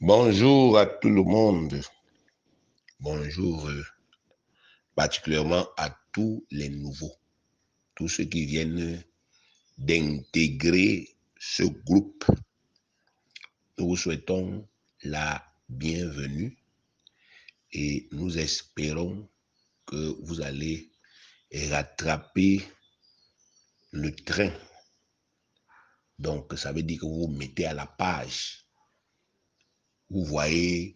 Bonjour à tout le monde. Bonjour particulièrement à tous les nouveaux, tous ceux qui viennent d'intégrer ce groupe. Nous vous souhaitons la bienvenue et nous espérons que vous allez rattraper le train. Donc, ça veut dire que vous vous mettez à la page. Vous voyez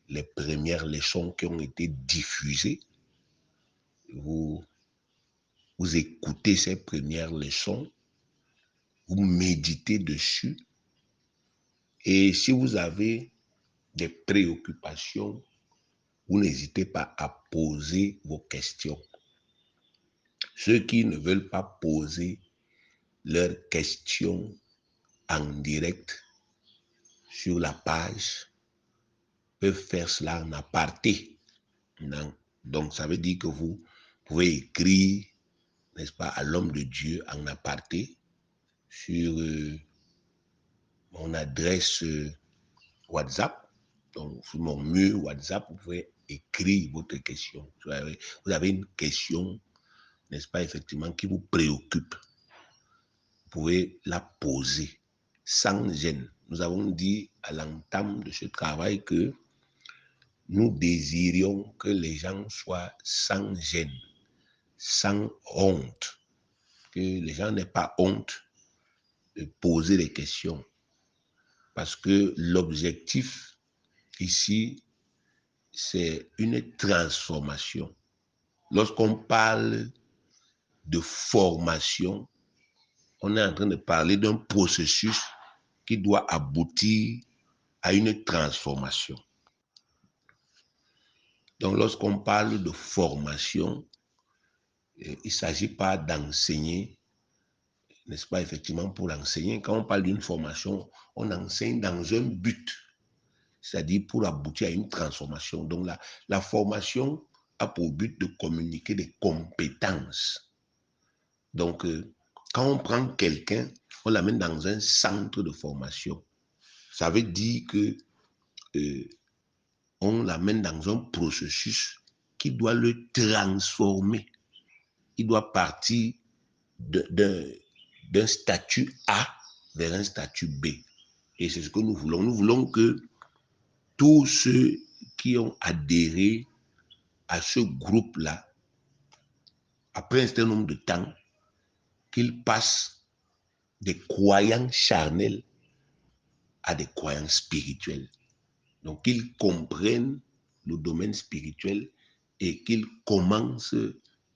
les premières leçons qui ont été diffusées. Vous écoutez ces premières leçons, vous méditez dessus, et si vous avez des préoccupations, vous n'hésitez pas à poser vos questions. Ceux qui ne veulent pas poser leurs questions en direct sur la page peuvent faire cela en aparté. Non. Donc, ça veut dire que vous pouvez écrire, n'est-ce pas, à l'homme de Dieu en aparté sur mon adresse WhatsApp. Donc, sur mon mur WhatsApp, vous pouvez écrire votre question. Vous avez une question, n'est-ce pas, effectivement, qui vous préoccupe. Vous pouvez la poser sans gêne. Nous avons dit à l'entame de ce travail que nous désirions que les gens soient sans gêne, sans honte, que les gens n'aient pas honte de poser des questions. Parce que l'objectif ici, c'est une transformation. Lorsqu'on parle de formation, on est en train de parler d'un processus qui doit aboutir à une transformation. Donc, lorsqu'on parle de formation, il ne s'agit pas d'enseigner, n'est-ce pas, effectivement, pour l'enseigner. Quand on parle d'une formation, on enseigne dans un but, c'est-à-dire pour aboutir à une transformation. Donc, la formation a pour but de communiquer des compétences. Donc, quand on prend quelqu'un, on l'amène dans un centre de formation. Ça veut dire que on l'amène dans un processus qui doit le transformer. Il doit partir d'un statut A vers un statut B. Et c'est ce que nous voulons. Nous voulons que tous ceux qui ont adhéré à ce groupe-là, après un certain nombre de temps, qu'ils passent des croyants charnels à des croyants spirituels. Donc, qu'ils comprennent le domaine spirituel et qu'ils commencent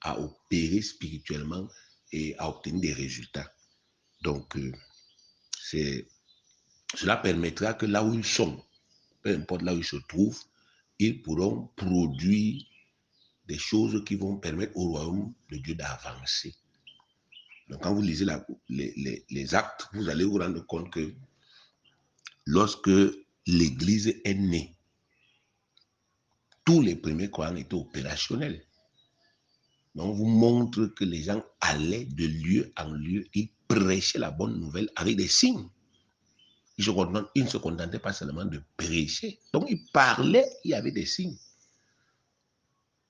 à opérer spirituellement et à obtenir des résultats. Donc, cela permettra que là où ils sont, peu importe là où ils se trouvent, ils pourront produire des choses qui vont permettre au royaume de Dieu d'avancer. Donc, quand vous lisez les actes, vous allez vous rendre compte que lorsque l'Église est née, tous les premiers croyants étaient opérationnels. Donc, on vous montre que les gens allaient de lieu en lieu, ils prêchaient la bonne nouvelle avec des signes. Ils ne se contentaient pas seulement de prêcher. Donc, ils parlaient, il y avait des signes.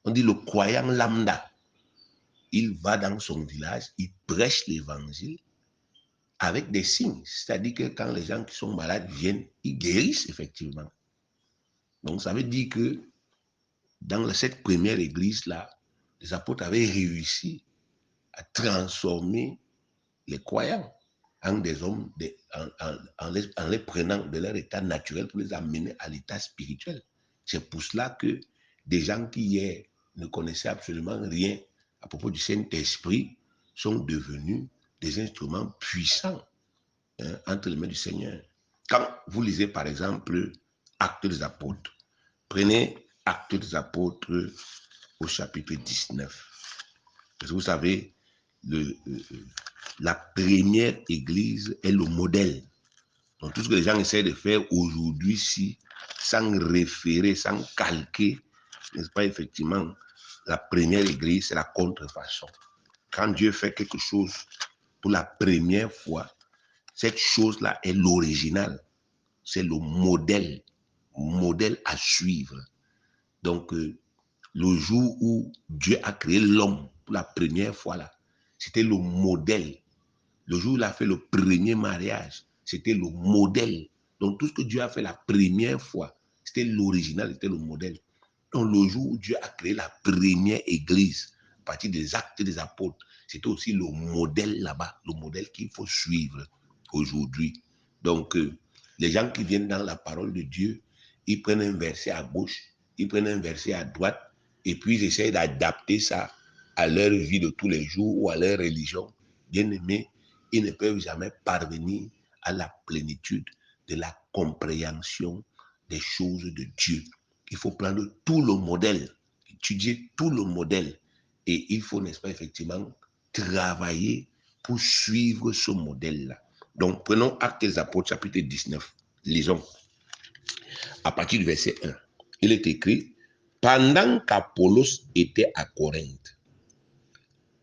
On dit le croyant lambda, il va dans son village, il prêche l'évangile avec des signes. C'est-à-dire que quand les gens qui sont malades viennent, ils guérissent effectivement. Donc, ça veut dire que dans cette première église-là, les apôtres avaient réussi à transformer les croyants en des hommes, en les prenant de leur état naturel pour les amener à l'état spirituel. C'est pour cela que des gens qui hier ne connaissaient absolument rien à propos du Saint-Esprit sont devenus des instruments puissants entre les mains du Seigneur. Quand vous lisez par exemple Actes des Apôtres, prenez Actes des Apôtres au chapitre 19. Parce que vous savez, la première église est le modèle. Donc tout ce que les gens essaient de faire aujourd'hui, sans référer, sans calquer, n'est-ce pas, effectivement, la première église, c'est la contrefaçon. Quand Dieu fait quelque chose pour la première fois, cette chose-là est l'original, c'est le modèle. modèle à suivre. Donc, le jour où Dieu a créé l'homme pour la première fois, là, c'était le modèle. Le jour où il a fait le premier mariage, c'était le modèle. Donc, tout ce que Dieu a fait la première fois, c'était l'original, c'était le modèle. Donc, le jour où Dieu a créé la première église, à partir des actes des apôtres, c'était aussi le modèle là-bas, le modèle qu'il faut suivre aujourd'hui. Donc, les gens qui viennent dans la parole de Dieu, ils prennent un verset à gauche, ils prennent un verset à droite, et puis ils essayent d'adapter ça à leur vie de tous les jours ou à leur religion. Bien aimé, ils ne peuvent jamais parvenir à la plénitude de la compréhension des choses de Dieu. Il faut prendre tout le modèle, étudier tout le modèle, et il faut, n'est-ce pas, effectivement, travailler pour suivre ce modèle-là. Donc, prenons Actes des Apôtres, chapitre 19. Lisons. À partir du verset 1. Il est écrit, pendant qu'Apollos était à Corinthe,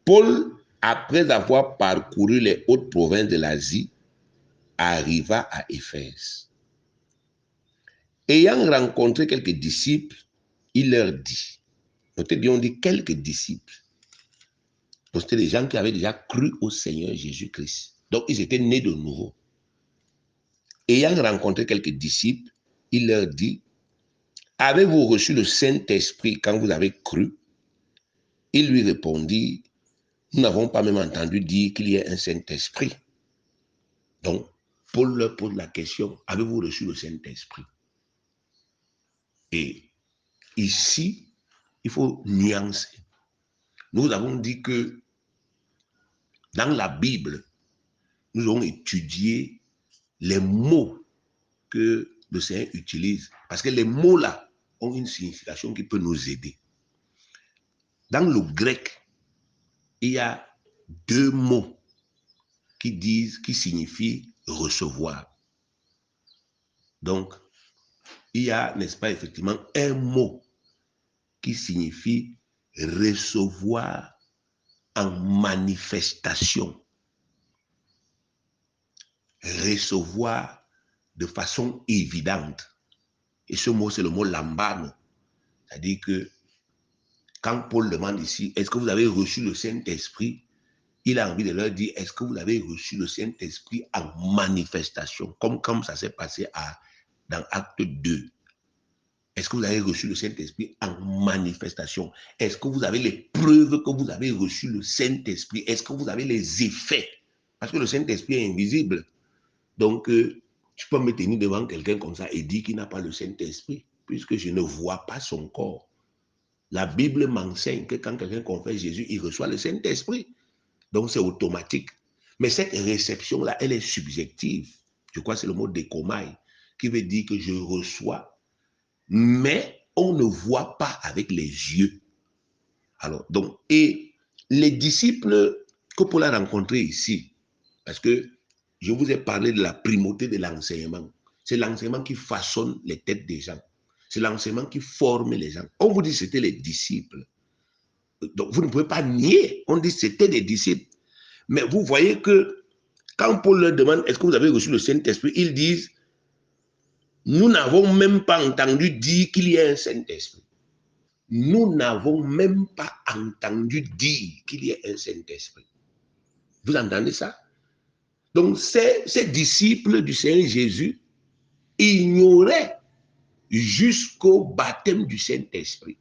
Paul, après avoir parcouru les hautes provinces de l'Asie, arriva à Éphèse. Ayant rencontré quelques disciples, il leur dit, notez bien, on dit quelques disciples. Donc, c'était des gens qui avaient déjà cru au Seigneur Jésus-Christ. Donc, ils étaient nés de nouveau. Ayant rencontré quelques disciples, il leur dit, avez-vous reçu le Saint-Esprit quand vous avez cru? Il lui répondit, nous n'avons pas même entendu dire qu'il y ait un Saint-Esprit. Donc, Paul leur pose la question, avez-vous reçu le Saint-Esprit? Et ici, il faut nuancer. Nous avons dit que dans la Bible, nous avons étudié les mots que le Seigneur utilise. Parce que les mots-là ont une signification qui peut nous aider. Dans le grec, il y a deux mots qui signifient recevoir. Donc, il y a, n'est-ce pas, effectivement, un mot qui signifie recevoir en manifestation. Recevoir de façon évidente. Et ce mot, c'est le mot lambano. C'est-à-dire que quand Paul demande ici, est-ce que vous avez reçu le Saint-Esprit? Il a envie de leur dire, est-ce que vous avez reçu le Saint-Esprit en manifestation? Comme ça s'est passé dans Acte 2. Est-ce que vous avez reçu le Saint-Esprit en manifestation? Est-ce que vous avez les preuves que vous avez reçu le Saint-Esprit? Est-ce que vous avez les effets? Parce que le Saint-Esprit est invisible. Donc, je peux me tenir devant quelqu'un comme ça et dire qu'il n'a pas le Saint-Esprit, puisque je ne vois pas son corps. La Bible m'enseigne que quand quelqu'un confesse Jésus, il reçoit le Saint-Esprit. Donc, c'est automatique. Mais cette réception-là, elle est subjective. Je crois que c'est le mot décomaille, qui veut dire que je reçois, mais on ne voit pas avec les yeux. Alors, donc, et les disciples que Paul a rencontrés ici, parce que je vous ai parlé de la primauté de l'enseignement. C'est l'enseignement qui façonne les têtes des gens. C'est l'enseignement qui forme les gens. On vous dit que c'était les disciples. Donc, vous ne pouvez pas nier. On dit que c'était des disciples. Mais vous voyez que quand Paul leur demande, est-ce que vous avez reçu le Saint-Esprit? Ils disent, nous n'avons même pas entendu dire qu'il y a un Saint-Esprit. Nous n'avons même pas entendu dire qu'il y a un Saint-Esprit. Vous entendez ça? Donc, ces disciples du Seigneur Jésus ignoraient jusqu'au baptême du Saint-Esprit.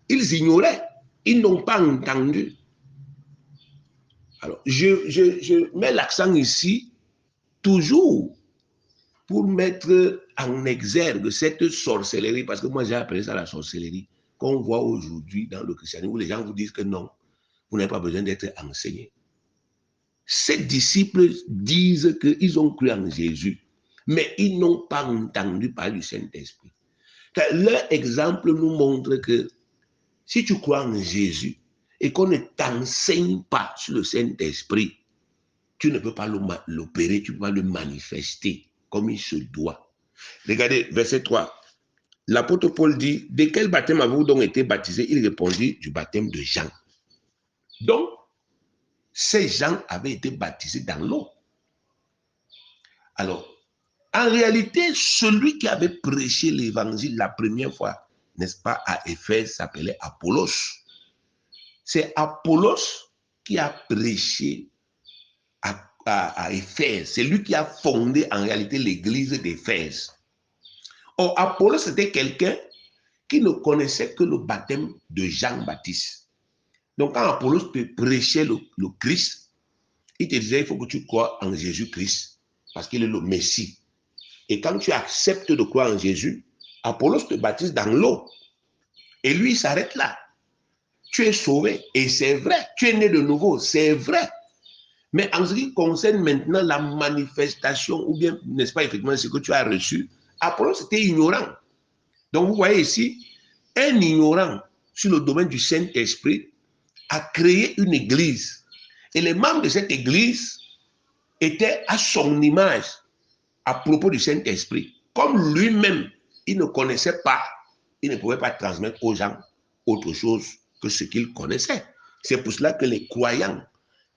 Ils ignoraient, ils n'ont pas entendu. Alors, je mets l'accent ici, toujours, pour mettre en exergue cette sorcellerie, parce que moi j'ai appelé ça la sorcellerie, qu'on voit aujourd'hui dans le christianisme, où les gens vous disent que non, vous n'avez pas besoin d'être enseigné. Ces disciples disent qu'ils ont cru en Jésus, mais ils n'ont pas entendu parler du Saint-Esprit. Leur exemple nous montre que si tu crois en Jésus et qu'on ne t'enseigne pas sur le Saint-Esprit, tu ne peux pas l'opérer, tu ne peux pas le manifester comme il se doit. Regardez, verset 3. L'apôtre Paul dit, de quel baptême avez-vous donc été baptisé? Il répondit, du baptême de Jean. Donc, ces gens avaient été baptisés dans l'eau. Alors, En réalité, celui qui avait prêché l'évangile la première fois, n'est-ce pas, à Éphèse, s'appelait Apollos. C'est Apollos qui a prêché à Éphèse. C'est lui qui a fondé en réalité l'église d'Éphèse. Or, Apollos, c'était quelqu'un qui ne connaissait que le baptême de Jean-Baptiste. Donc, quand Apollos te prêchait le Christ, il te disait, il faut que tu crois en Jésus-Christ, parce qu'il est le Messie. Et quand tu acceptes de croire en Jésus, Apollos te baptise dans l'eau. Et lui, il s'arrête là. Tu es sauvé. Et c'est vrai. Tu es né de nouveau. C'est vrai. Mais en ce qui concerne maintenant la manifestation, ou bien, n'est-ce pas, effectivement, ce que tu as reçu, Apollos était ignorant. Donc, vous voyez ici, un ignorant sur le domaine du Saint-Esprit a créé une église. Et les membres de cette église étaient à son image à propos du Saint-Esprit. Comme lui-même, il ne connaissait pas, il ne pouvait pas transmettre aux gens autre chose que ce qu'il connaissait. C'est pour cela que les croyants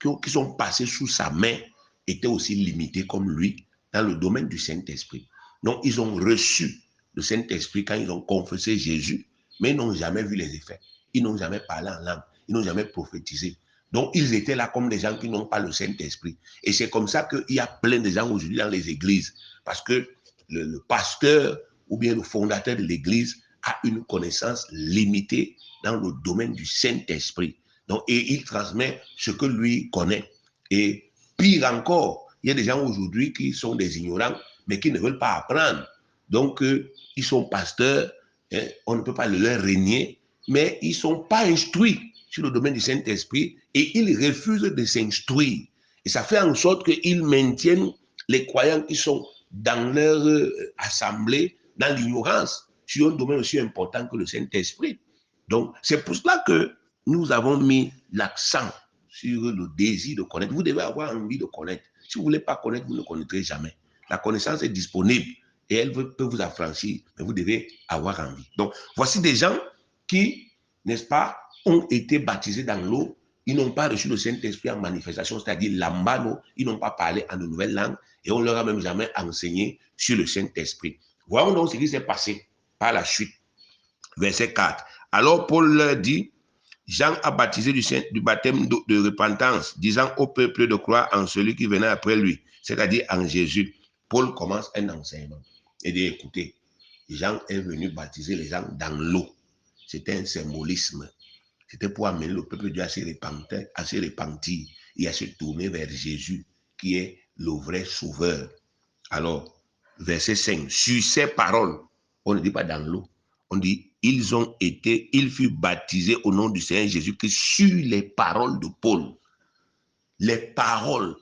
qui sont passés sous sa main étaient aussi limités comme lui dans le domaine du Saint-Esprit. Donc, ils ont reçu le Saint-Esprit quand ils ont confessé Jésus, mais ils n'ont jamais vu les effets. Ils n'ont jamais parlé en langue. Ils n'ont jamais prophétisé. Donc, ils étaient là comme des gens qui n'ont pas le Saint-Esprit. Et c'est comme ça qu'il y a plein de gens aujourd'hui dans les églises. Parce que le pasteur ou bien le fondateur de l'église a une connaissance limitée dans le domaine du Saint-Esprit. Donc, et il transmet ce que lui connaît. Et pire encore, il y a des gens aujourd'hui qui sont des ignorants, mais qui ne veulent pas apprendre. Donc, ils sont pasteurs, hein, on ne peut pas leur régner, mais ils ne sont pas instruits sur le domaine du Saint-Esprit et ils refusent de s'instruire. Et ça fait en sorte qu'ils maintiennent les croyants qui sont dans leur assemblée dans l'ignorance sur un domaine aussi important que le Saint-Esprit. Donc, c'est pour cela que nous avons mis l'accent sur le désir de connaître. Vous devez avoir envie de connaître. Si vous ne voulez pas connaître, vous ne connaîtrez jamais. La connaissance est disponible et elle peut vous affranchir, mais vous devez avoir envie. Donc, voici des gens qui, n'est-ce pas, ont été baptisés dans l'eau. Ils n'ont pas reçu le Saint-Esprit en manifestation, c'est-à-dire lambano. Ils n'ont pas parlé en de nouvelles langues et on ne leur a même jamais enseigné sur le Saint-Esprit. Voyons donc ce qui s'est passé par la suite. Verset 4. Alors Paul leur dit, Jean a baptisé du baptême de repentance, disant au peuple de croire en celui qui venait après lui, c'est-à-dire en Jésus. Paul commence un enseignement et dit, écoutez, Jean est venu baptiser les gens dans l'eau. C'était un symbolisme. C'était pour amener le peuple de Dieu à se repentir et à se tourner vers Jésus, qui est le vrai sauveur. Alors, verset 5, sur ces paroles, on ne dit pas dans l'eau, on dit, ils furent baptisés au nom du Seigneur Jésus-Christ sur les paroles de Paul. Les paroles,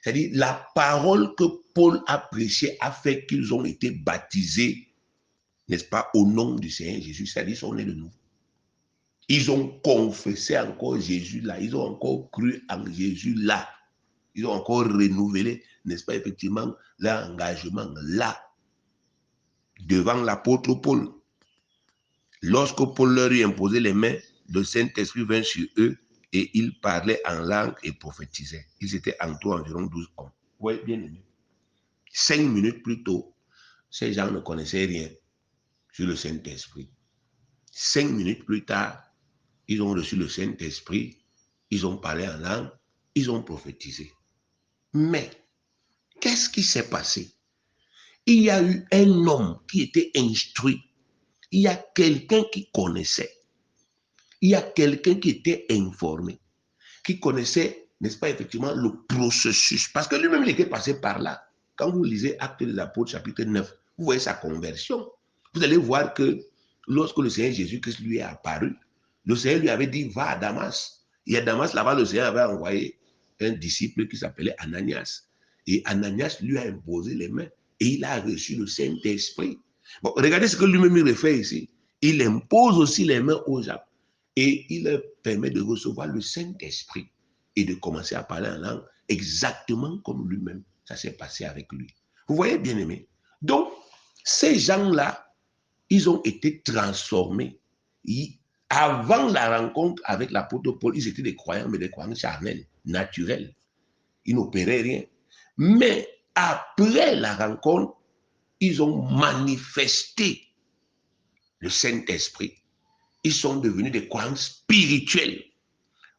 c'est-à-dire la parole que Paul a prêchée a fait qu'ils ont été baptisés, n'est-ce pas, au nom du Seigneur Jésus, c'est-à-dire ils sont nés de nouveau. Ils ont confessé encore Jésus là, ils ont encore cru en Jésus là, ils ont encore renouvelé, n'est-ce pas, effectivement, leur engagement là, devant l'apôtre Paul. Lorsque Paul leur eut imposé les mains, le Saint-Esprit vint sur eux et ils parlaient en langue et prophétisaient. Ils étaient en tout environ 12 hommes. Oui, bien aimé. 5 minutes plus tôt, ces gens ne connaissaient rien sur le Saint-Esprit. 5 minutes plus tard, ils ont reçu le Saint-Esprit, ils ont parlé en langue, ils ont prophétisé. Mais, qu'est-ce qui s'est passé? Il y a eu un homme qui était instruit. Il y a quelqu'un qui connaissait. Il y a quelqu'un qui était informé, qui connaissait, n'est-ce pas, effectivement, le processus. Parce que lui-même, il était passé par là. Quand vous lisez Actes des Apôtres, chapitre 9, vous voyez sa conversion. Vous allez voir que lorsque le Seigneur Jésus-Christ lui est apparu, le Seigneur lui avait dit, va à Damas. Et à Damas, là-bas, le Seigneur avait envoyé un disciple qui s'appelait Ananias. Et Ananias lui a imposé les mains et il a reçu le Saint-Esprit. Bon, regardez ce que lui-même il fait ici. Il impose aussi les mains aux gens. Et il leur permet de recevoir le Saint-Esprit et de commencer à parler en langue exactement comme lui-même. Ça s'est passé avec lui. Vous voyez, bien aimé. Donc, ces gens-là, ils ont été transformés. Avant la rencontre avec l'apôtre Paul, ils étaient des croyants, mais des croyants charnels, naturels. Ils n'opéraient rien. Mais après la rencontre, ils ont manifesté le Saint-Esprit. Ils sont devenus des croyants spirituels.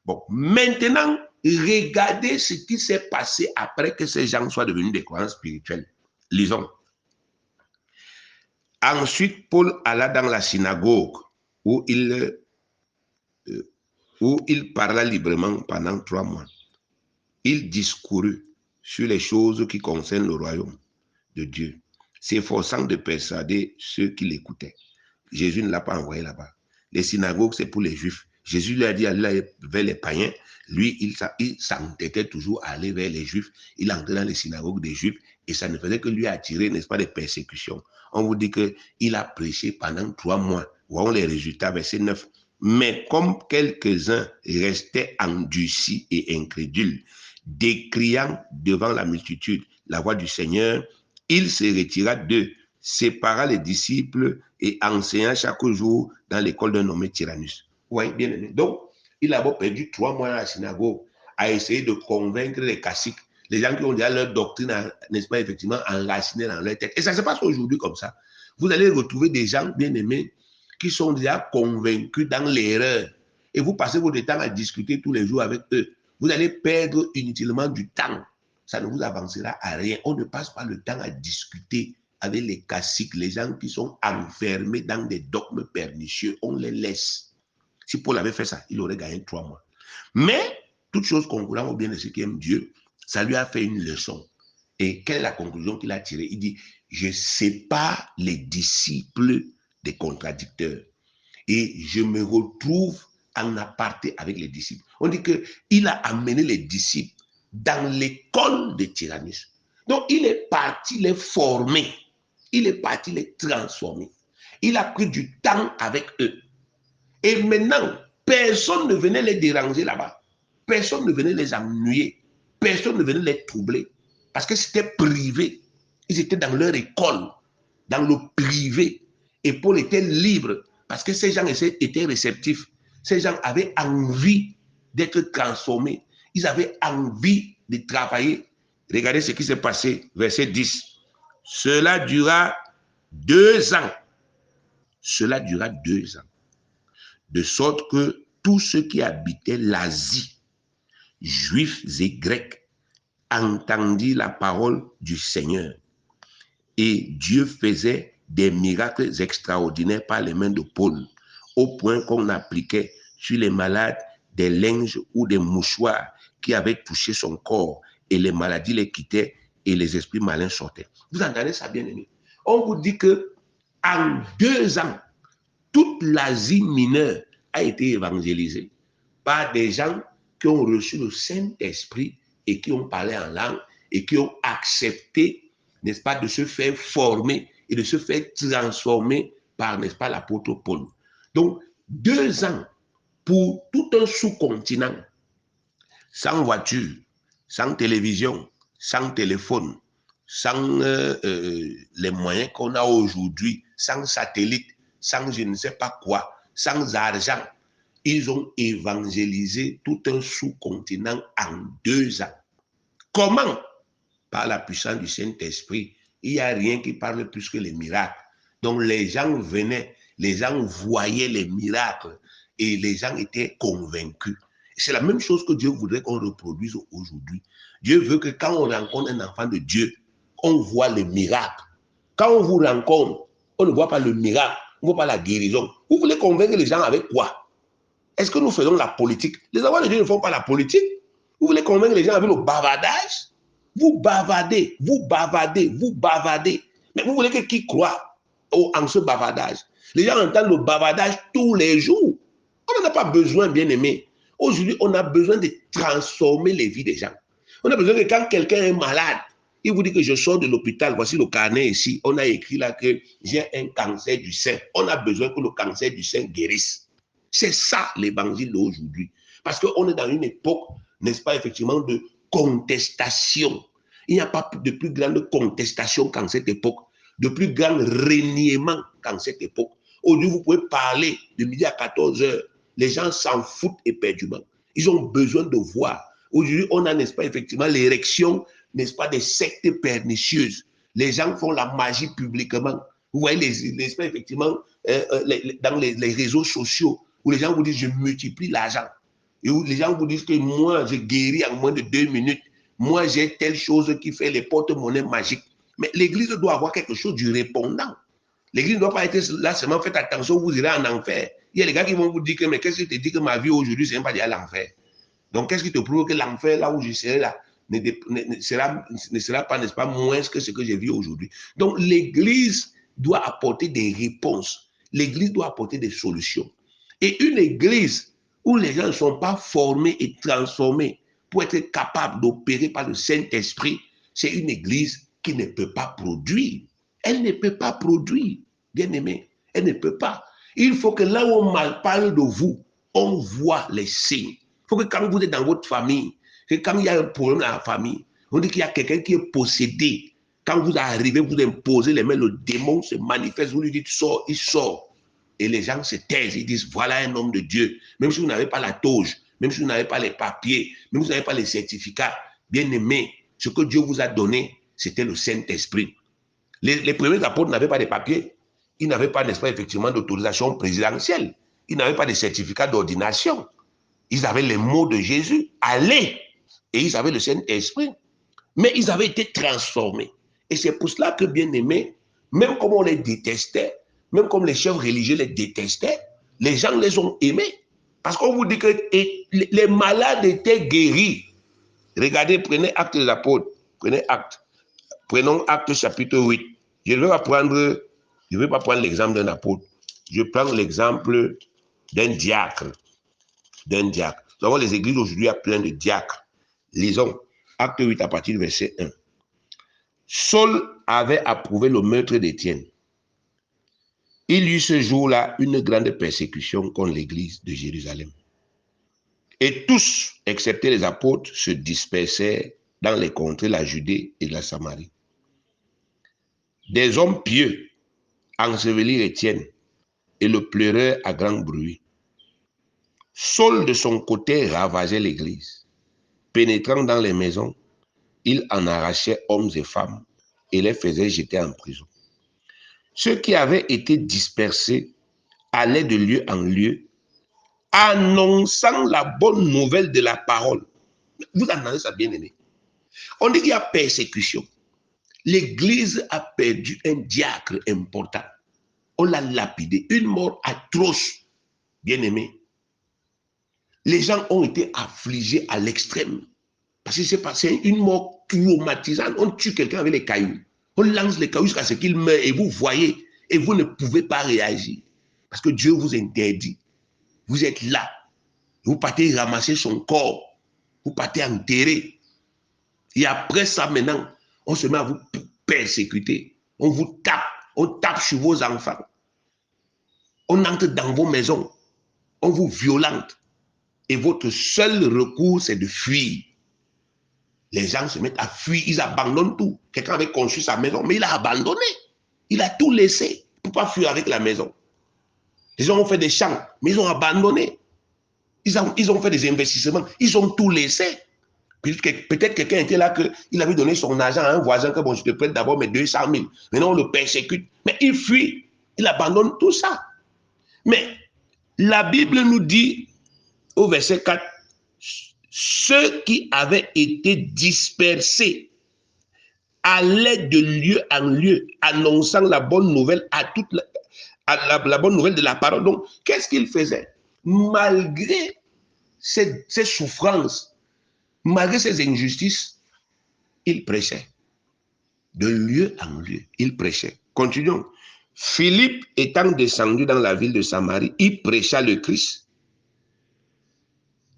Bon, maintenant, regardez ce qui s'est passé après que ces gens soient devenus des croyants spirituels. Lisons. Ensuite, Paul alla dans la synagogue où il parla librement pendant 3 mois. Il discourut sur les choses qui concernent le royaume de Dieu, s'efforçant de persuader ceux qui l'écoutaient. Jésus ne l'a pas envoyé là-bas. Les synagogues, c'est pour les Juifs. Jésus lui a dit d'aller vers les païens. Lui, il s'entêtait toujours à aller vers les Juifs. Il entrait dans les synagogues des Juifs et ça ne faisait que lui attirer, n'est-ce pas, des persécutions. On vous dit qu'il a prêché pendant 3 mois. Voyons les résultats, verset 9. Mais comme quelques-uns restaient endurcis et incrédules, décriant devant la multitude la voix du Seigneur, il se retira d'eux, sépara les disciples et enseigna chaque jour dans l'école d'un nommé Tyrannus. Oui, bien aimé. Donc, il a perdu 3 mois à la synagogue à essayer de convaincre les caciques, les gens qui ont déjà leur doctrine, n'est-ce pas, effectivement, enracinée dans leur tête. Et ça se passe aujourd'hui comme ça. Vous allez retrouver des gens, bien aimés, qui sont déjà convaincus dans l'erreur. Et vous passez votre temps à discuter tous les jours avec eux. Vous allez perdre inutilement du temps. Ça ne vous avancera à rien. On ne passe pas le temps à discuter avec les caciques, les gens qui sont enfermés dans des dogmes pernicieux. On les laisse. Si Paul avait fait ça, il aurait gagné 3 mois. Mais, toute chose concurrente au bien de ceux qui aiment Dieu, ça lui a fait une leçon. Et quelle est la conclusion qu'il a tirée? Il dit, je sépare les disciples des contradicteurs. Et je me retrouve en aparté avec les disciples. On dit qu'il a amené les disciples dans l'école de Tyrannus. Donc, il est parti les former. Il est parti les transformer. Il a pris du temps avec eux. Et maintenant, personne ne venait les déranger là-bas. Personne ne venait les ennuyer. Personne ne venait les troubler. Parce que c'était privé. Ils étaient dans leur école, dans le privé. Et Paul était libre. Parce que ces gens étaient réceptifs. Ces gens avaient envie d'être transformés. Ils avaient envie de travailler. Regardez ce qui s'est passé, verset 10. Cela dura 2 ans. Cela dura 2 ans. De sorte que tous ceux qui habitaient l'Asie, juifs et grecs, entendirent la parole du Seigneur. Et Dieu faisait des miracles extraordinaires par les mains de Paul, au point qu'on appliquait sur les malades des linges ou des mouchoirs qui avaient touché son corps, et les maladies les quittaient et les esprits malins sortaient. Vous entendez ça, bien aimé? On vous dit que en 2 ans, toute l'Asie mineure a été évangélisée par des gens qui ont reçu le Saint-Esprit et qui ont parlé en langue et qui ont accepté, n'est-ce pas, de se faire former et de se faire transformer par, n'est-ce pas, l'apôtre Paul. Donc, 2 ans pour tout un sous-continent, sans voiture, sans télévision, sans téléphone, sans les moyens qu'on a aujourd'hui, sans satellite, sans je ne sais pas quoi, sans argent. Ils ont évangélisé tout un sous-continent en 2 ans. Comment? Par la puissance du Saint-Esprit. Il n'y a rien qui parle plus que les miracles. Donc les gens venaient, les gens voyaient les miracles et les gens étaient convaincus. C'est la même chose que Dieu voudrait qu'on reproduise aujourd'hui. Dieu veut que quand on rencontre un enfant de Dieu, on voit les miracles. Quand on vous rencontre, on ne voit pas le miracle, on ne voit pas la guérison. Vous voulez convaincre les gens avec quoi? Est-ce que nous faisons la politique? Les enfants de Dieu ne font pas la politique. Vous voulez convaincre les gens avec le bavardage? Vous bavardez, vous bavardez, vous bavardez. Mais vous voulez que qui croit en ce bavardage? Les gens entendent le bavardage tous les jours. On n'en a pas besoin, bien aimé. Aujourd'hui, on a besoin de transformer les vies des gens. On a besoin que quand quelqu'un est malade, il vous dit que je sors de l'hôpital, voici le carnet ici, on a écrit là que j'ai un cancer du sein. On a besoin que le cancer du sein guérisse. C'est ça l'évangile d'aujourd'hui. Parce qu'on est dans une époque, n'est-ce pas, effectivement, de contestation. Il n'y a pas de plus grande contestation qu'en cette époque, de plus grand reniement qu'en cette époque. Aujourd'hui, vous pouvez parler de midi à 14h. Les gens s'en foutent éperdument. Ils ont besoin de voir. Aujourd'hui, on a, n'est-ce pas, effectivement, l'érection, n'est-ce pas, des sectes pernicieuses. Les gens font la magie publiquement. Vous voyez les espèces, effectivement, dans les réseaux sociaux, où les gens vous disent, je multiplie l'argent. Et où les gens vous disent que moi, je guéris en moins de 2 minutes. Moi, j'ai telle chose qui fait les porte-monnaies magiques. Mais l'Église doit avoir quelque chose du répondant. L'Église ne doit pas être là seulement, faites attention, vous irez en enfer. Il y a les gars qui vont vous dire que, mais qu'est-ce qui te dit que ma vie aujourd'hui, c'est même pas déjà l'enfer? Donc, qu'est-ce qui te prouve que l'enfer, là où je serai là, ne sera pas, n'est-ce pas, moins que ce que j'ai vu aujourd'hui? Donc, l'Église doit apporter des réponses. L'Église doit apporter des solutions. Et une Église où les gens ne sont pas formés et transformés pour être capables d'opérer par le Saint-Esprit, c'est une Église qui ne peut pas produire. Elle ne peut pas produire, bien aimé. Elle ne peut pas. Il faut que là où on mal parle de vous, on voit les signes. Il faut que quand vous êtes dans votre famille, que quand il y a un problème dans la famille, on dit qu'il y a quelqu'un qui est possédé. Quand vous arrivez, vous imposez les mains, le démon se manifeste, vous lui dites sors, il sort. Et les gens se taisent, ils disent voilà un homme de Dieu. Même si vous n'avez pas la toge, même si vous n'avez pas les papiers, même si vous n'avez pas les certificats, bien aimé, ce que Dieu vous a donné, c'était le Saint-Esprit. Les premiers apôtres n'avaient pas de papiers. Ils n'avaient pas, n'est-ce pas, effectivement, d'autorisation présidentielle. Ils n'avaient pas de certificat d'ordination. Ils avaient les mots de Jésus, allez, et ils avaient le Saint-Esprit. Mais ils avaient été transformés. Et c'est pour cela que, bien aimés, même comme on les détestait, même comme les chefs religieux les détestaient, les gens les ont aimés. Parce qu'on vous dit que les malades étaient guéris. Regardez, prenez Actes des Apôtres. Prenez Actes. Prenons Actes chapitre 8. Je ne vais pas prendre l'exemple d'un apôtre. Je prends l'exemple d'un diacre. Nous avons les églises aujourd'hui à plein de diacres. Lisons Acte 8 à partir du verset 1. Saul avait approuvé le meurtre d'Étienne. Il y eut ce jour-là une grande persécution contre l'église de Jérusalem. Et tous, excepté les apôtres, se dispersèrent dans les contrées de la Judée et de la Samarie. Des hommes pieux ensevelirent Étienne et le pleurèrent à grand bruit. Saul, de son côté, ravageait l'église. Pénétrant dans les maisons, il en arrachait hommes et femmes et les faisait jeter en prison. Ceux qui avaient été dispersés allaient de lieu en lieu, annonçant la bonne nouvelle de la parole. Vous entendez ça, bien aimé? On dit qu'il y a persécution. L'église a perdu un diacre important. On l'a lapidé, une mort atroce, bien aimé. Les gens ont été affligés à l'extrême. Parce que c'est passé une mort traumatisante. On tue quelqu'un avec les cailloux. On lance les cailloux jusqu'à ce qu'il meure et vous voyez. Et vous ne pouvez pas réagir. Parce que Dieu vous interdit. Vous êtes là. Vous partez ramasser son corps. Vous partez enterrer. Et après ça, maintenant, on se met à vous persécuter. On vous tape. On tape sur vos enfants. On entre dans vos maisons. On vous violente. Et votre seul recours, c'est de fuir. Les gens se mettent à fuir, ils abandonnent tout. Quelqu'un avait construit sa maison, mais il a abandonné. Il a tout laissé pour ne pas fuir avec la maison. Les gens ont fait des champs, mais ils ont abandonné. Ils ont fait des investissements, ils ont tout laissé. Peut-être quelqu'un était là, qu'il avait donné son argent à un voisin, que bon, je te prête d'abord mes 200 000. Maintenant, on le persécute. Mais il fuit, il abandonne tout ça. Mais la Bible nous dit, au verset 4, ceux qui avaient été dispersés allaient de lieu en lieu, annonçant la bonne nouvelle la bonne nouvelle de la parole. Donc, qu'est-ce qu'ils faisaient? Malgré ces souffrances, malgré ces injustices, ils prêchaient. De lieu en lieu, ils prêchaient. Continuons. Philippe étant descendu dans la ville de Samarie, il prêcha le Christ.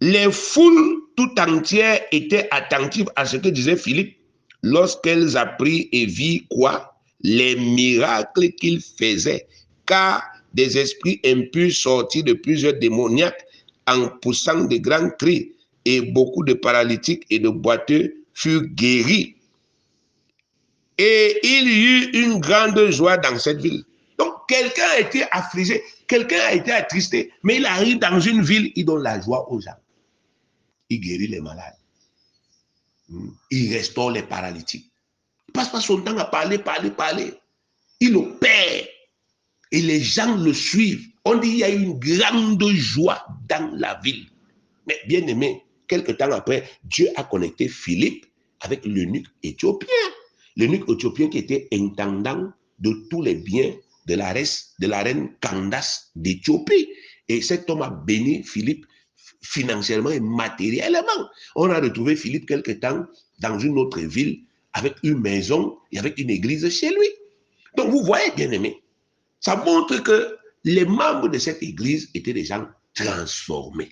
Les foules tout entières étaient attentives à ce que disait Philippe lorsqu'elles apprirent et virent quoi? Les miracles qu'il faisait, car des esprits impurs sortis de plusieurs démoniaques en poussant de grands cris, et beaucoup de paralytiques et de boiteux furent guéris. Et il y eut une grande joie dans cette ville. Donc, quelqu'un a été affligé, quelqu'un a été attristé, mais il arrive dans une ville, il donne la joie aux gens. Il guérit les malades. Il restaure les paralytiques. passe pas son temps à parler. Il opère. Et les gens le suivent. On dit qu'il y a une grande joie dans la ville. Mais bien aimé, quelque temps après, Dieu a connecté Philippe avec l'eunuque éthiopien. L'eunuque éthiopien qui était intendant de tous les biens de la reine Candace d'Éthiopie. Et cet homme a béni Philippe financièrement et matériellement. On a retrouvé Philippe quelque temps dans une autre ville avec une maison et avec une église chez lui. Donc vous voyez, bien aimé, ça montre que les membres de cette église étaient des gens transformés.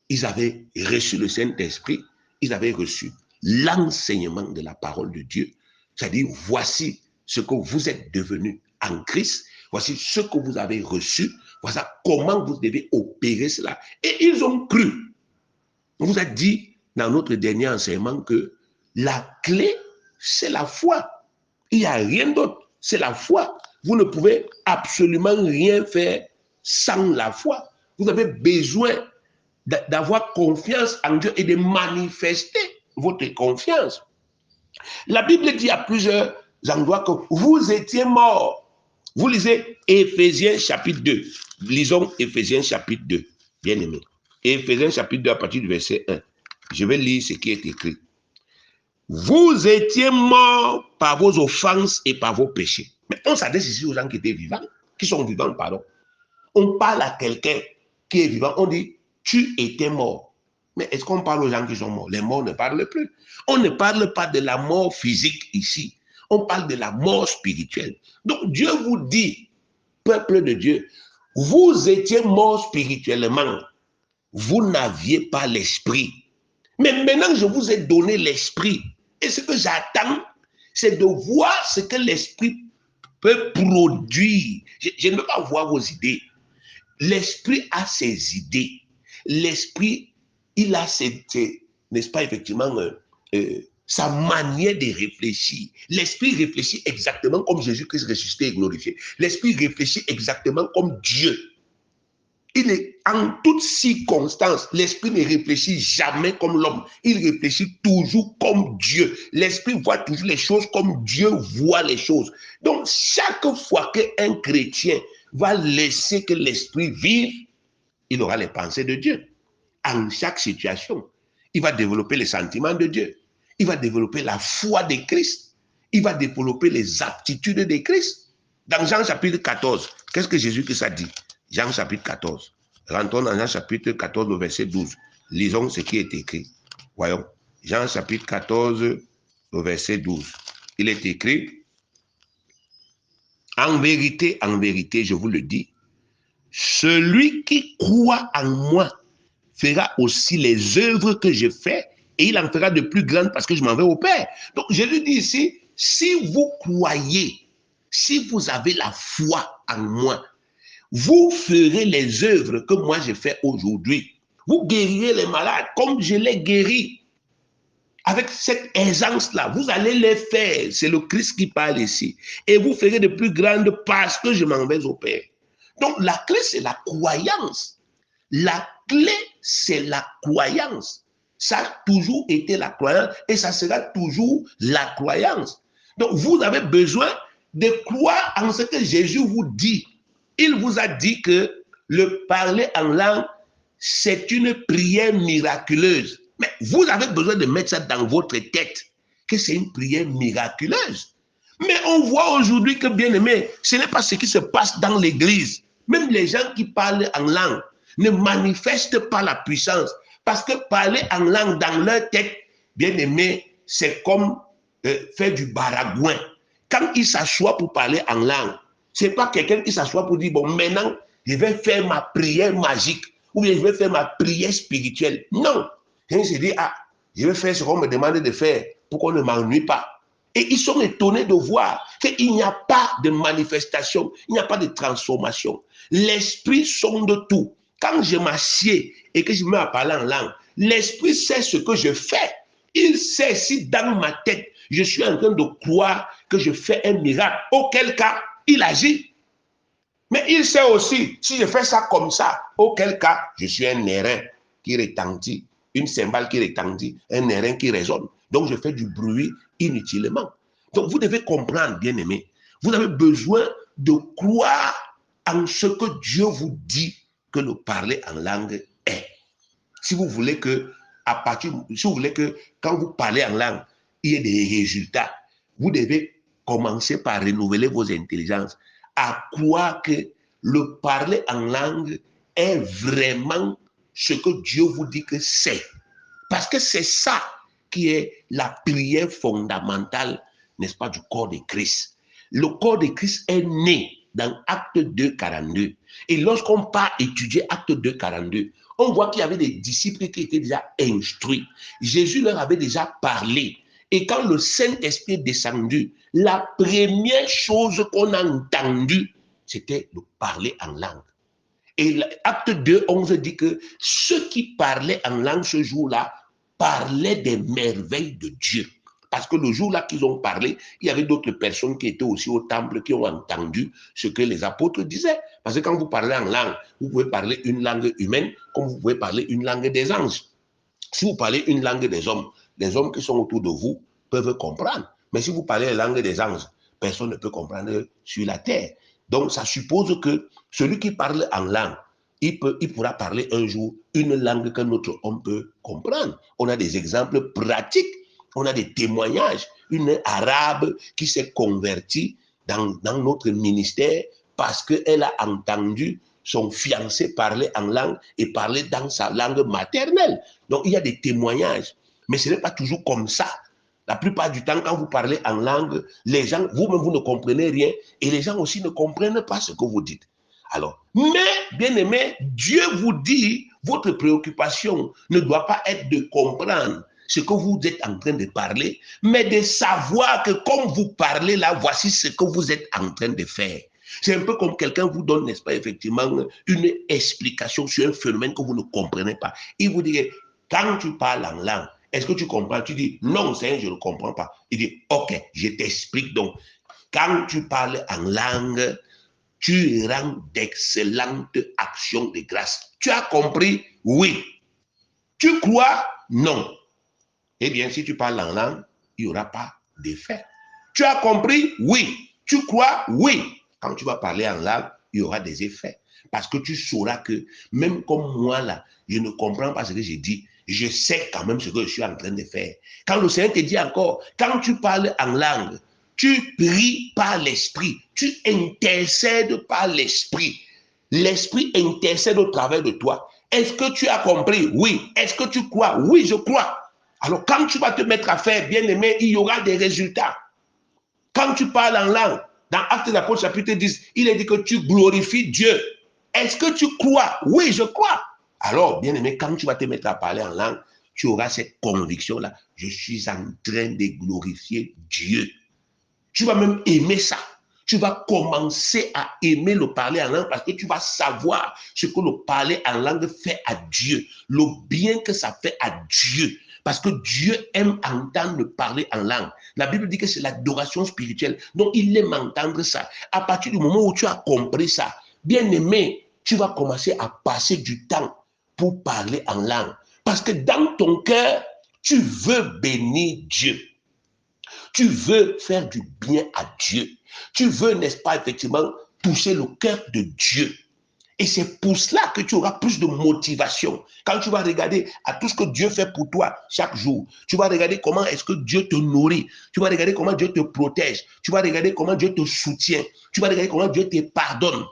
Ils avaient reçu le Saint-Esprit, ils avaient reçu l'enseignement de la parole de Dieu. C'est-à-dire, voici ce que vous êtes devenus en Christ, voici ce que vous avez reçu, voilà comment vous devez opérer cela. Et ils ont cru. On vous a dit dans notre dernier enseignement que la clé, c'est la foi. Il n'y a rien d'autre, c'est la foi. Vous ne pouvez absolument rien faire sans la foi. Vous avez besoin d'avoir confiance en Dieu et de manifester votre confiance. La Bible dit à plusieurs endroits que vous étiez morts. Vous lisez Éphésiens chapitre 2. Lisons Éphésiens chapitre 2, bien aimé. Éphésiens chapitre 2 à partir du verset 1. Je vais lire ce qui est écrit. Vous étiez morts par vos offenses et par vos péchés. Mais on s'adresse ici aux gens qui étaient vivants, qui sont vivants, pardon. On parle à quelqu'un qui est vivant, on dit, tu étais mort. Mais est-ce qu'on parle aux gens qui sont morts? Les morts ne parlent plus. On ne parle pas de la mort physique ici. On parle de la mort spirituelle. Donc Dieu vous dit, peuple de Dieu, vous étiez morts spirituellement. Vous n'aviez pas l'esprit. Mais maintenant, je vous ai donné l'esprit. Et ce que j'attends, c'est de voir ce que l'esprit peut produire. Je ne veux pas voir vos idées. L'esprit a ses idées. L'esprit, il a n'est-ce pas, effectivement, sa manière de réfléchir. L'esprit réfléchit exactement comme Jésus-Christ ressuscité et glorifié. L'esprit réfléchit exactement comme Dieu. Il est en toutes circonstances. L'esprit ne réfléchit jamais comme l'homme. Il réfléchit toujours comme Dieu. L'esprit voit toujours les choses comme Dieu voit les choses. Donc, chaque fois qu'un chrétien va laisser que l'esprit vive, il aura les pensées de Dieu. En chaque situation, il va développer les sentiments de Dieu. Il va développer la foi de Christ. Il va développer les aptitudes de Christ. Dans Jean chapitre 14, qu'est-ce que Jésus-Christ a dit? Jean chapitre 14. Rentrons dans Jean chapitre 14, le verset 12. Lisons ce qui est écrit. Voyons. Jean chapitre 14, le verset 12. Il est écrit, en vérité, je vous le dis, celui qui croit en moi fera aussi les œuvres que je fais et il en fera de plus grandes parce que je m'en vais au Père. Donc, Jésus dit ici, si vous croyez, si vous avez la foi en moi, vous ferez les œuvres que moi je fais aujourd'hui. Vous guérirez les malades comme je les guéris. Avec cette aisance-là, vous allez les faire. C'est le Christ qui parle ici. Et vous ferez de plus grandes parce que je m'en vais au Père. Donc la clé, c'est la croyance. La clé, c'est la croyance. Ça a toujours été la croyance et ça sera toujours la croyance. Donc vous avez besoin de croire en ce que Jésus vous dit. Il vous a dit que le parler en langue, c'est une prière miraculeuse. Mais vous avez besoin de mettre ça dans votre tête, que c'est une prière miraculeuse. Mais on voit aujourd'hui que, bien aimé, ce n'est pas ce qui se passe dans l'église. Même les gens qui parlent en langue ne manifestent pas la puissance. Parce que parler en langue dans leur tête, bien aimé, c'est comme faire du baragouin. Quand ils s'assoient pour parler en langue, ce n'est pas quelqu'un qui s'assoit pour dire, bon, maintenant, je vais faire ma prière magique, ou bien je vais faire ma prière spirituelle. Non. Ils se disent, ah, je vais faire ce qu'on me demande de faire pour qu'on ne m'ennuie pas. Et ils sont étonnés de voir qu'il n'y a pas de manifestation, il n'y a pas de transformation. L'esprit sonde tout. Quand je m'assieds et que je me mets à parler en langue, l'esprit sait ce que je fais. Il sait si dans ma tête, je suis en train de croire que je fais un miracle, auquel cas, il agit. Mais il sait aussi, si je fais ça comme ça, auquel cas, je suis un airain qui retentit, une cymbale qui retentit, un airain qui résonne. Donc, je fais du bruit inutilement. Donc, vous devez comprendre, bien-aimés, vous avez besoin de croire en ce que Dieu vous dit que le parler en langue est. Si vous voulez que, si vous voulez que quand vous parlez en langue, il y ait des résultats, vous devez commencer par renouveler vos intelligences, à croire que le parler en langue est vraiment ce que Dieu vous dit que c'est. Parce que c'est ça qui est la prière fondamentale, n'est-ce pas, du corps de Christ. Le corps de Christ est né dans Acte 2, 42. Et lorsqu'on part étudier Acte 2, 42, on voit qu'il y avait des disciples qui étaient déjà instruits. Jésus leur avait déjà parlé. Et quand le Saint-Esprit est descendu, la première chose qu'on a entendue, c'était de parler en langue. Et l'acte 2, 11 dit que ceux qui parlaient en langue ce jour-là parlaient des merveilles de Dieu. Parce que le jour-là qu'ils ont parlé, il y avait d'autres personnes qui étaient aussi au temple qui ont entendu ce que les apôtres disaient. Parce que quand vous parlez en langue, vous pouvez parler une langue humaine comme vous pouvez parler une langue des anges. Si vous parlez une langue des hommes qui sont autour de vous peuvent comprendre. Mais si vous parlez la langue des anges, personne ne peut comprendre sur la terre. Donc, ça suppose que celui qui parle en langue, il pourra parler un jour une langue qu'un autre homme peut comprendre. On a des exemples pratiques, on a des témoignages. Une arabe qui s'est convertie dans notre ministère parce qu'elle a entendu son fiancé parler en langue et parler dans sa langue maternelle. Donc, il y a des témoignages. Mais ce n'est pas toujours comme ça. La plupart du temps, quand vous parlez en langue, les gens, vous-même, vous ne comprenez rien et les gens aussi ne comprennent pas ce que vous dites. Alors, mais, bien aimé, Dieu vous dit, votre préoccupation ne doit pas être de comprendre ce que vous êtes en train de parler, mais de savoir que comme vous parlez là, voici ce que vous êtes en train de faire. C'est un peu comme quelqu'un vous donne, n'est-ce pas, effectivement, une explication sur un phénomène que vous ne comprenez pas. Il vous dit, quand tu parles en langue, est-ce que tu comprends? Tu dis, non, Seigneur, je ne comprends pas. Il dit, ok, je t'explique donc. Quand tu parles en langue, tu rends d'excellentes actions de grâce. Tu as compris? Oui. Tu crois? Non. Eh bien, si tu parles en langue, il n'y aura pas d'effet. Tu as compris? Oui. Tu crois? Oui. Quand tu vas parler en langue, il y aura des effets. Parce que tu sauras que, même comme moi là, je ne comprends pas ce que j'ai dit, je sais quand même ce que je suis en train de faire. Quand le Seigneur te dit encore, quand tu parles en langue, tu pries par l'esprit, tu intercèdes par l'esprit. L'esprit intercède au travers de toi. Est-ce que tu as compris? Oui. Est-ce que tu crois? Oui, je crois. Alors, quand tu vas te mettre à faire, bien aimé, il y aura des résultats. Quand tu parles en langue, dans Actes des Apôtres chapitre 10, il est dit que tu glorifies Dieu. Est-ce que tu crois? Oui, je crois. Alors, bien aimé, quand tu vas te mettre à parler en langue, tu auras cette conviction-là. Je suis en train de glorifier Dieu. Tu vas même aimer ça. Tu vas commencer à aimer le parler en langue parce que tu vas savoir ce que le parler en langue fait à Dieu, le bien que ça fait à Dieu. Parce que Dieu aime entendre parler en langue. La Bible dit que c'est l'adoration spirituelle. Donc, il aime entendre ça. À partir du moment où tu as compris ça, bien aimé, tu vas commencer à passer du temps pour parler en langue. Parce que dans ton cœur, tu veux bénir Dieu. Tu veux faire du bien à Dieu. Tu veux, n'est-ce pas, effectivement, toucher le cœur de Dieu. Et c'est pour cela que tu auras plus de motivation. Quand tu vas regarder à tout ce que Dieu fait pour toi chaque jour, tu vas regarder comment est-ce que Dieu te nourrit, tu vas regarder comment Dieu te protège, tu vas regarder comment Dieu te soutient, tu vas regarder comment Dieu te pardonne.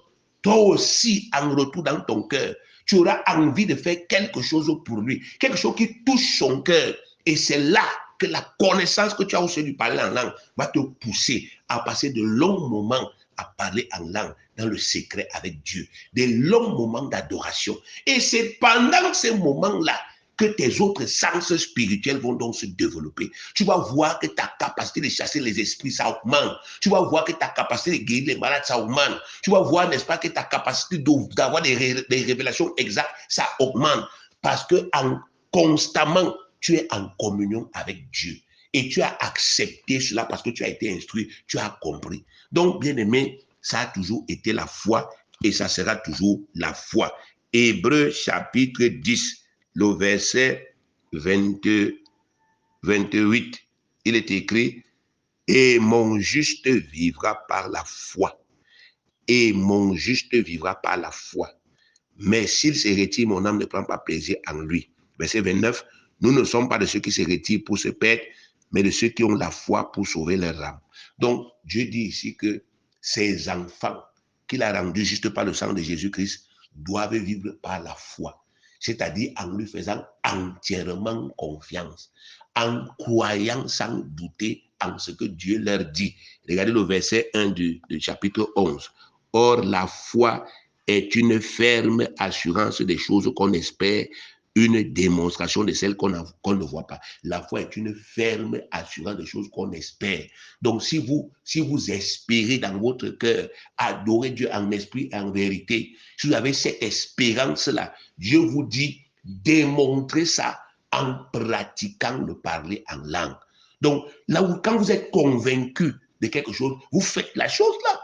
Toi aussi, en retour dans ton cœur, tu auras envie de faire quelque chose pour lui, quelque chose qui touche son cœur. Et c'est là que la connaissance que tu as aussi du parler en langue va te pousser à passer de longs moments à parler en langue dans le secret avec Dieu, des longs moments d'adoration. Et c'est pendant ces moments-là que tes autres sens spirituels vont donc se développer. Tu vas voir que ta capacité de chasser les esprits, ça augmente. Tu vas voir que ta capacité de guérir les malades, ça augmente. Tu vas voir, n'est-ce pas, que ta capacité d'avoir des révélations exactes, ça augmente. Parce que constamment, tu es en communion avec Dieu. Et tu as accepté cela parce que tu as été instruit, tu as compris. Donc, bien aimé, ça a toujours été la foi et ça sera toujours la foi. Hébreux chapitre 10, le verset 28, il est écrit, Et mon juste vivra par la foi. Et mon juste vivra par la foi. Mais s'il se retire, mon âme ne prend pas plaisir en lui. Verset 29, nous ne sommes pas de ceux qui se retirent pour se perdre, mais de ceux qui ont la foi pour sauver leur âme. Donc, Dieu dit ici que ces enfants qu'il a rendus juste par le sang de Jésus-Christ doivent vivre par la foi, c'est-à-dire en lui faisant entièrement confiance, en croyant sans douter en ce que Dieu leur dit. Regardez le verset 1 du chapitre 11. Or, la foi est une ferme assurance des choses qu'on espère, une démonstration de celles qu'on ne voit pas. La foi est une ferme assurance des choses qu'on espère. Donc, si vous espérez dans votre cœur adorer Dieu en esprit et en vérité, si vous avez cette espérance-là, Dieu vous dit, démontrez ça en pratiquant le parler en langue. Donc, là où, quand vous êtes convaincu de quelque chose, vous faites la chose là.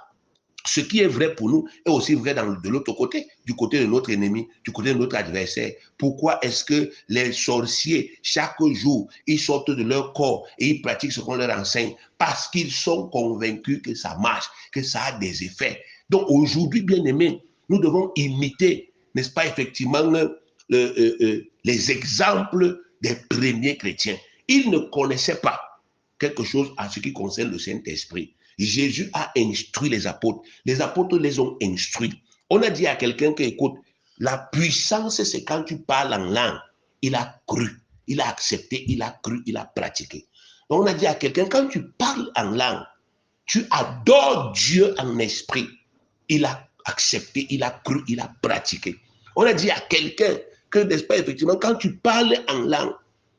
Ce qui est vrai pour nous est aussi vrai de l'autre côté, du côté de notre ennemi, du côté de notre adversaire. Pourquoi est-ce que les sorciers, chaque jour, ils sortent de leur corps et ils pratiquent ce qu'on leur enseigne? Parce qu'ils sont convaincus que ça marche, que ça a des effets. Donc aujourd'hui, bien aimés, nous devons imiter, n'est-ce pas, effectivement, les exemples des premiers chrétiens. Ils ne connaissaient pas quelque chose en ce qui concerne le Saint-Esprit. Jésus a instruit les apôtres. Les apôtres les ont instruits. On a dit à quelqu'un qui écoute, la puissance, c'est quand tu parles en langue. Il a cru, il a accepté, il a cru, il a pratiqué. Donc on a dit à quelqu'un, quand tu parles en langue, tu adores Dieu en esprit. Il a accepté, il a cru, il a pratiqué. On a dit à quelqu'un que, n'est-ce pas, effectivement, quand tu parles en langue,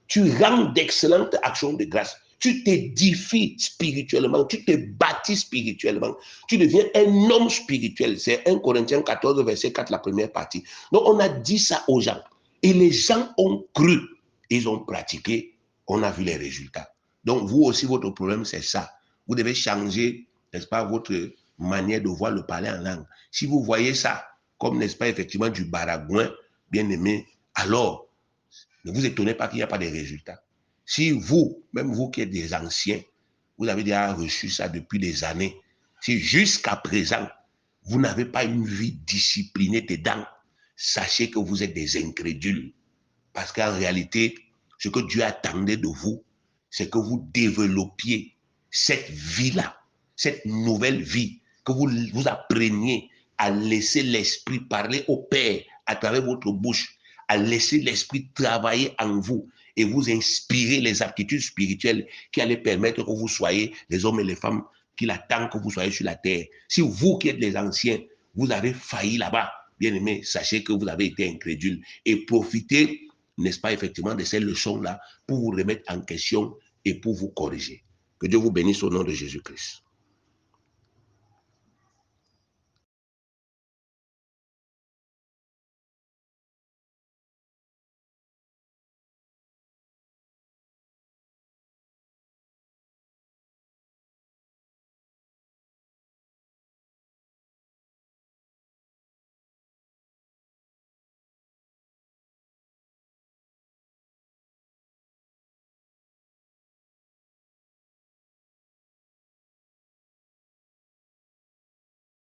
tu rends d'excellentes actions de grâce. Tu t'édifies spirituellement, tu te bâtis spirituellement, tu deviens un homme spirituel. C'est 1 Corinthiens 14, verset 4, la première partie. Donc, on a dit ça aux gens. Et les gens ont cru, ils ont pratiqué, on a vu les résultats. Donc, vous aussi, votre problème, c'est ça. Vous devez changer, n'est-ce pas, votre manière de voir le parler en langue. Si vous voyez ça comme, n'est-ce pas, effectivement, du baragouin, bien aimé, alors, ne vous étonnez pas qu'il n'y a pas de résultats. Si vous, même vous qui êtes des anciens, vous avez déjà reçu ça depuis des années, si jusqu'à présent, vous n'avez pas une vie disciplinée dedans, sachez que vous êtes des incrédules. Parce qu'en réalité, ce que Dieu attendait de vous, c'est que vous développiez cette vie-là, cette nouvelle vie, que vous appreniez à laisser l'Esprit parler au Père à travers votre bouche, à laisser l'Esprit travailler en vous et vous inspirer les aptitudes spirituelles qui allaient permettre que vous soyez les hommes et les femmes qu'il attend que vous soyez sur la terre. Si vous qui êtes les anciens, vous avez failli là-bas, bien aimé, sachez que vous avez été incrédule et profitez, n'est-ce pas, effectivement, de ces leçons-là pour vous remettre en question et pour vous corriger. Que Dieu vous bénisse au nom de Jésus-Christ.